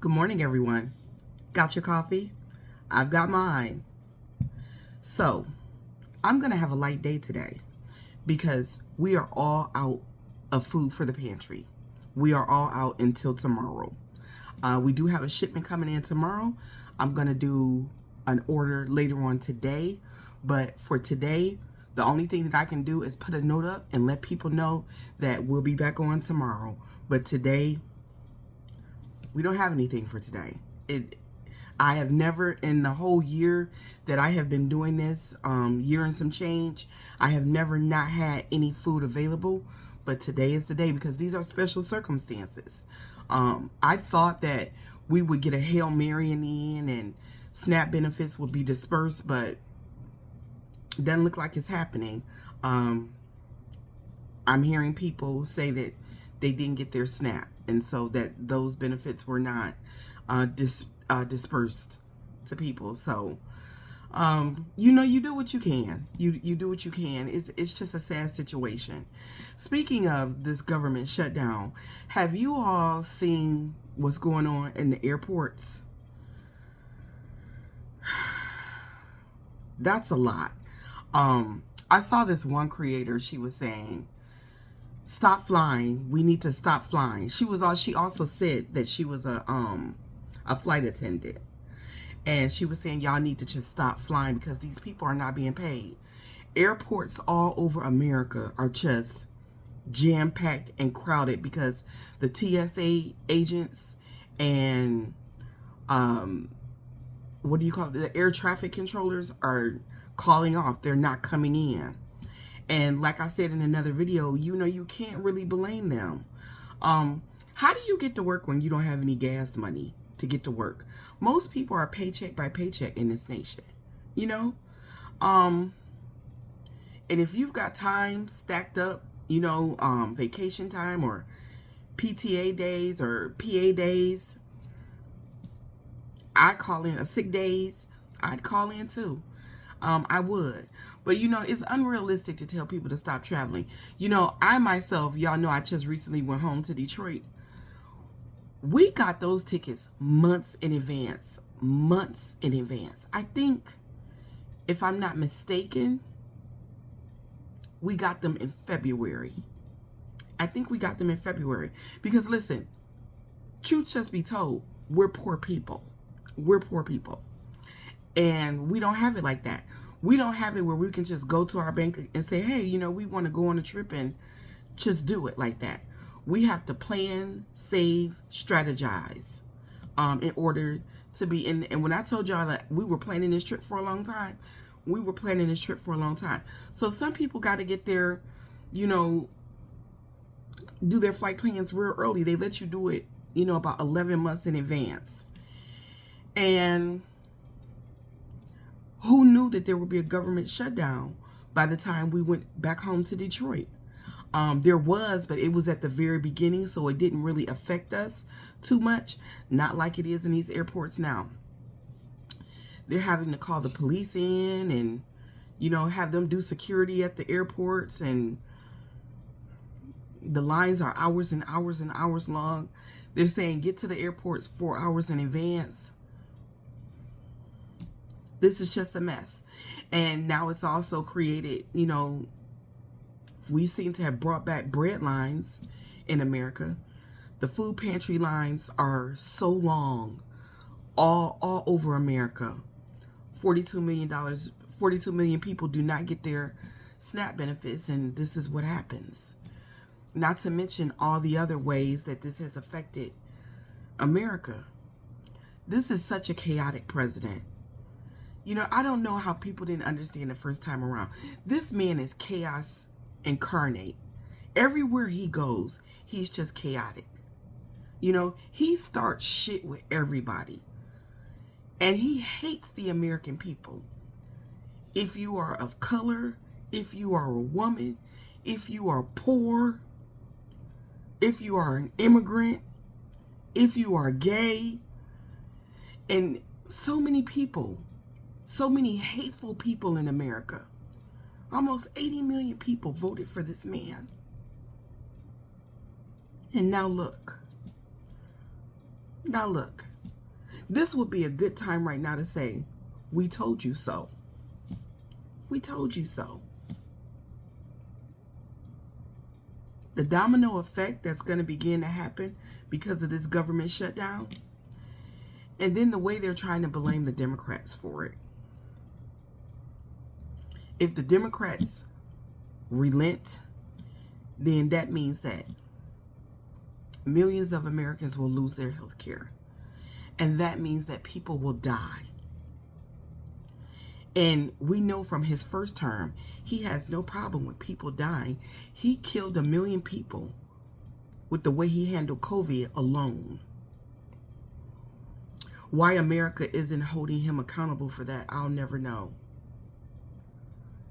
Good morning, everyone. Got your coffee? I've got mine. So, I'm going to have a light day today because we are all out of food for the pantry. We are all out until tomorrow. We do have a shipment coming in tomorrow. I'm going to do an order later on today. But for today, the only thing that I can do is put a note up and let people know that we'll be back on tomorrow. But today, we don't have anything for today. I have never, in the whole year that I have been doing this, year and some change, I have never not had any food available. But today is the day because these are special circumstances. I thought that we would get a Hail Mary in the end and SNAP benefits would be dispersed, but it doesn't look like it's happening. I'm hearing people say that they didn't get their SNAP, and so that those benefits were not dispersed to people. So, you do what you can. You do what you can. It's just a sad situation. Speaking of this government shutdown, have you all seen what's going on in the airports? That's a lot. I saw this one creator. She was saying, "Stop flying. We need to stop flying." She also said that she was a flight attendant. And she was saying, y'all need to just stop flying because these people are not being paid. Airports all over America are just jam-packed and crowded because the TSA agents and the air traffic controllers are calling off. They're not coming in. And like I said in another video, you can't really blame them. How do you get to work when you don't have any gas money to get to work? Most people are paycheck by paycheck in this nation, and if you've got time stacked up, vacation time or PTA days or PA days, I call in sick days. I'd call in too. I would. But, it's unrealistic to tell people to stop traveling. I myself, y'all know I just recently went home to Detroit. We got those tickets months in advance. Months in advance. I think, if I'm not mistaken, we got them in February. I think we got them in February. Because, listen, truth just be told, we're poor people. We're poor people. And we don't have it like that. We don't have it where we can just go to our bank and say, hey, we want to go on a trip and just do it like that. We have to plan, save, strategize in order to be in. And when I told y'all that we were planning this trip for a long time, we were planning this trip for a long time. So some people got to get their, do their flight plans real early. They let you do it, about 11 months in advance. And who knew that there would be a government shutdown by the time we went back home to Detroit? There was, but it was at the very beginning, so it didn't really affect us too much. Not like it is in these airports now. They're having to call the police in and, have them do security at the airports, and the lines are hours and hours and hours long. They're saying get to the airports 4 hours in advance. This is just a mess. And now it's also created, we seem to have brought back bread lines in America. The food pantry lines are so long all over America. $42 million people do not get their SNAP benefits, and this is what happens. Not to mention all the other ways that this has affected America. This is such a chaotic president. I don't know how people didn't understand the first time around. This man is chaos incarnate. Everywhere he goes, he's just chaotic. He starts shit with everybody. And he hates the American people. If you are of color, if you are a woman, if you are poor, if you are an immigrant, if you are gay, and so many people, so many hateful people in America. Almost 80 million people voted for this man. And now look. This would be a good time right now to say, we told you so. We told you so. The domino effect that's going to begin to happen because of this government shutdown, and then the way they're trying to blame the Democrats for it. If the Democrats relent, then that means that millions of Americans will lose their health care. And that means that people will die. And we know from his first term, he has no problem with people dying. He killed 1 million people with the way he handled COVID alone. Why America isn't holding him accountable for that, I'll never know.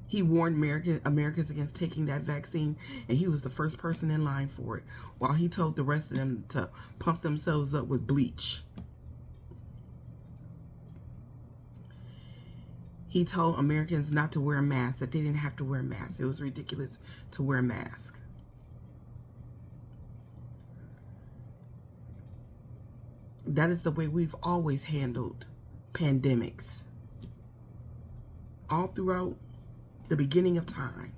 He warned Americans against taking that vaccine, and he was the first person in line for it, while he told the rest of them to pump themselves up with bleach. He told Americans not to wear a mask, that they didn't have to wear a mask. It was ridiculous to wear a mask. That is the way we've always handled pandemics. All throughout the beginning of time.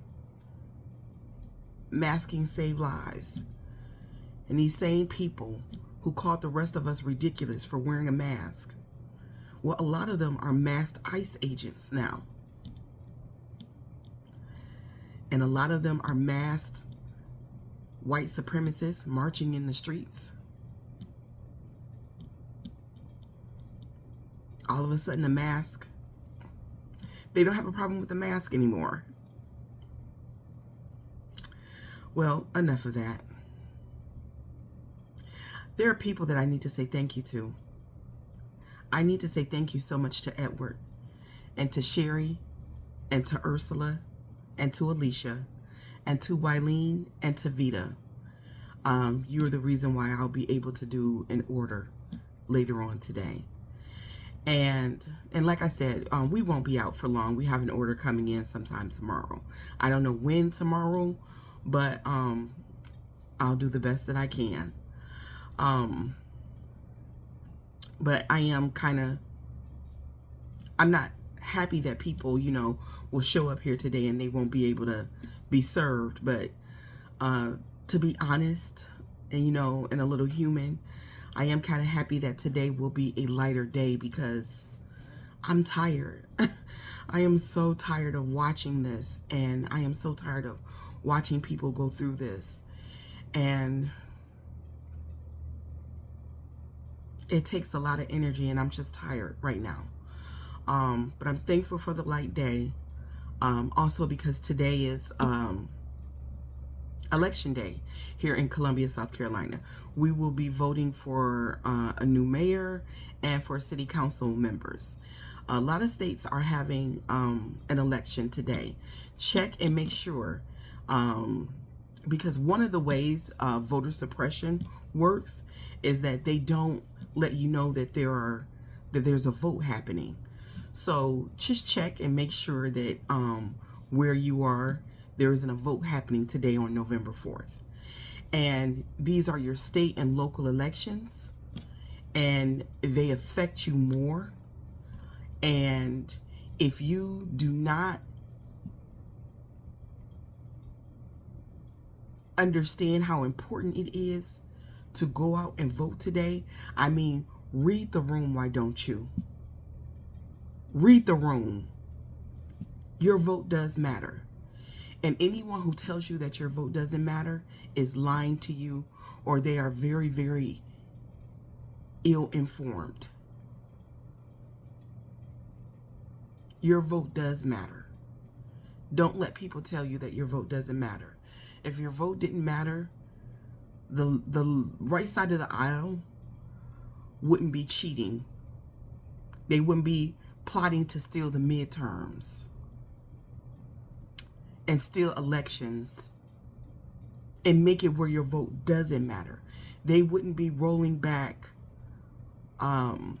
Masking saved lives. And these same people who called the rest of us ridiculous for wearing a mask, well, a lot of them are masked ICE agents now. And a lot of them are masked white supremacists marching in the streets. All of a sudden, a mask, they don't have a problem with the mask anymore. Well, enough of that. There are people that I need to say thank you to. I need to say thank you so much to Edward, and to Sherry, and to Ursula, and to Alicia, and to Wileen, and to Vita. You're the reason why I'll be able to do an order later on today. And like I said, we won't be out for long. We have an order coming in sometime tomorrow. I don't know when tomorrow, but I'll do the best that I can. But I am I'm not happy that people, will show up here today and they won't be able to be served. But to be honest, and and a little human, I am kind of happy that today will be a lighter day because I'm tired. I am so tired of watching this, and I am so tired of watching people go through this. And it takes a lot of energy, and I'm just tired right now. But I'm thankful for the light day. Also because today is Election Day here in Columbia, South Carolina. We will be voting for a new mayor and for city council members. A lot of states are having an election today. Check and make sure, because one of the ways voter suppression works is that they don't let you know that there's a vote happening. So just check and make sure that where you are, there isn't a vote happening today on November 4th. And these are your state and local elections, and they affect you more. And if you do not understand how important it is to go out and vote today, I mean, read the room, why don't you? Read the room. Your vote does matter. And anyone who tells you that your vote doesn't matter is lying to you, or they are very, very ill-informed. Your vote does matter. Don't let people tell you that your vote doesn't matter. If your vote didn't matter, the right side of the aisle wouldn't be cheating. They wouldn't be plotting to steal the midterms and steal elections and make it where your vote doesn't matter. They wouldn't be rolling back the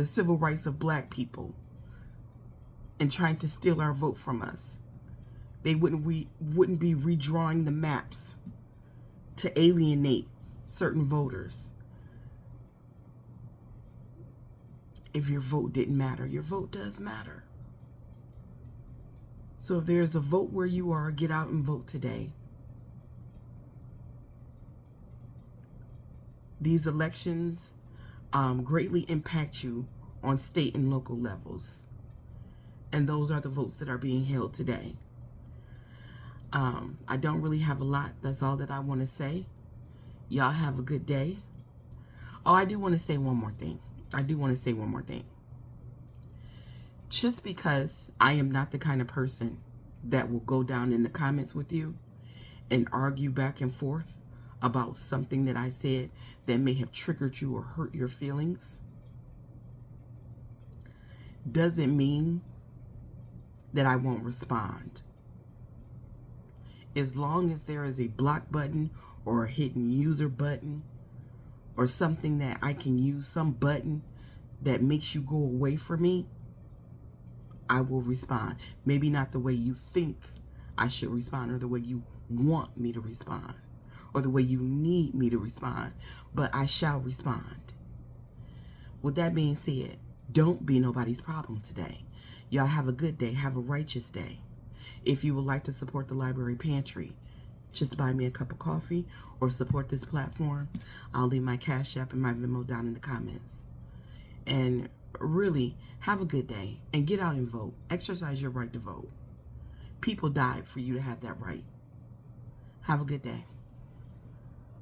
civil rights of black people and trying to steal our vote from us. They wouldn't be redrawing the maps to alienate certain voters. if your vote didn't matter. Your vote does matter. So if there's a vote where you are, get out and vote today. These elections greatly impact you on state and local levels. And those are the votes that are being held today. I don't really have a lot. That's all that I want to say. Y'all have a good day. Oh, I do want to say one more thing. Just because I am not the kind of person that will go down in the comments with you and argue back and forth about something that I said that may have triggered you or hurt your feelings, doesn't mean that I won't respond. As long as there is a block button or a hidden user button or something that I can use, some button that makes you go away from me, I will respond. Maybe not the way you think I should respond or the way you want me to respond or the way you need me to respond, but I shall respond. With that being said, don't be nobody's problem today. Y'all have a good day. Have a righteous day. If you would like to support the Library Pantry, just buy me a cup of coffee or support this platform. I'll leave my Cash App and my Venmo down in the comments. And really, have a good day and get out and vote. Exercise your right to vote. People died for you to have that right. Have a good day.